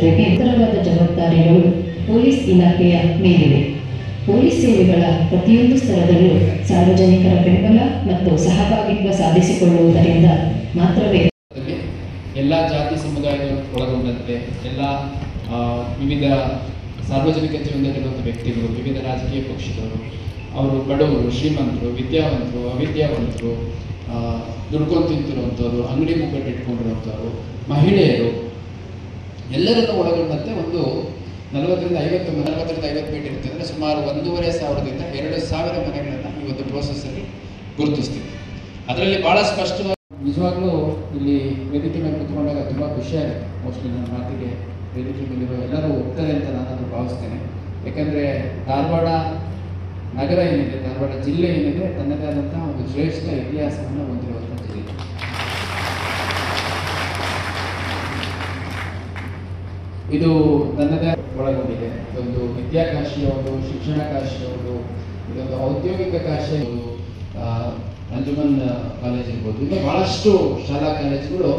ಜೊತೆಗೆ ಗುರುತರವಾದ ಜವಾಬ್ದಾರಿಗಳು ಪೊಲೀಸ್ ಇಲಾಖೆಯ ಮೇಲಿವೆ. ಪೊಲೀಸ್ ಸೇವೆಗಳ ಪ್ರತಿಯೊಂದು ಸ್ತರದಲ್ಲೂ ಸಾರ್ವಜನಿಕರ ಬೆಂಬಲ ಮತ್ತು ಸಹಭಾಗಿತ್ವ ಸಾಧಿಸಿಕೊಳ್ಳುವುದರಿಂದ ಮಾತ್ರವೇ ಎಲ್ಲ ಜಾತಿ ಸಮುದಾಯಗಳು ಒಳಗೊಂಡಂತೆ ಎಲ್ಲ ವಿವಿಧ ಸಾರ್ವಜನಿಕ ಜೀವನದಲ್ಲಿರುವಂಥ ವ್ಯಕ್ತಿಗಳು, ವಿವಿಧ ರಾಜಕೀಯ ಪಕ್ಷದವರು, ಅವರು ಬಡವರು, ಶ್ರೀಮಂತರು, ವಿದ್ಯಾವಂತರು, ಅವಿದ್ಯಾವಂತರು, ದುಡ್ಕೊಂಡು ತಿಂತಿರುವಂಥವ್ರು, ಅಂಗಡಿ ಮುಗ್ಗಟ್ಟು ಇಟ್ಕೊಂಡಿರುವಂಥವ್ರು, ಮಹಿಳೆಯರು ಎಲ್ಲರನ್ನು ಒಳಗೊಂಡಂತೆ ಒಂದು 40ರಿಂದ 50 ಫೀಟ್ ಇರುತ್ತೆ. ಅಂದರೆ ಸುಮಾರು 1,500ದಿಂದ 2,000 ಮನೆಗಳನ್ನು ಈ ಒಂದು ಪ್ರೋಸೆಸ್ಸಲ್ಲಿ ಗುರುತಿಸ್ತೀವಿ. ಅದರಲ್ಲಿ ಭಾಳ ಸ್ಪಷ್ಟವಾಗಿ ನಿಜವಾಗ್ಲೂ ಇಲ್ಲಿ ವೇದಿಕೆ ಮೇಲೆ ಕುತ್ಕೊಂಡಾಗ ತುಂಬ ಖುಷಿಯಾಗುತ್ತೆ. ಮೋಸ್ಟ್ಲಿ ನನ್ನ ಮಾತಿಗೆ ವೇದಿಕೆ ಮೇಲಿರೋ ಎಲ್ಲರೂ ಹೋಗ್ತಾರೆ ಅಂತ ನಾನು ಭಾವಿಸ್ತೇನೆ. ಯಾಕಂದರೆ ಧಾರವಾಡ ನಗರ ಏನಿದೆ, ಧಾರವಾಡ ಜಿಲ್ಲೆ ಏನಿದೆ, ತನ್ನದೇ ಆದಂತಹ ಒಂದು ಶ್ರೇಷ್ಠ ಇತಿಹಾಸವನ್ನು ಹೊಂದಿರುವಂಥ ಜಿಲ್ಲೆ. ಇದು ತನ್ನದೇ ಒಳಗೊಂಡಿದೆ. ಇದೊಂದು ವಿದ್ಯಾಕಾಶಿಯ ಒಂದು ಶಿಕ್ಷಣ ಕಾಶಿಯ ಒಂದು ಇದೊಂದು ಔದ್ಯೋಗಿಕ ಕಾಶಿಯ ಒಂದು ಅಂಜುಮನ್ ಕಾಲೇಜ್ ಇರ್ಬೋದು. ಇನ್ನೂ ಬಹಳಷ್ಟು ಶಾಲಾ ಕಾಲೇಜುಗಳು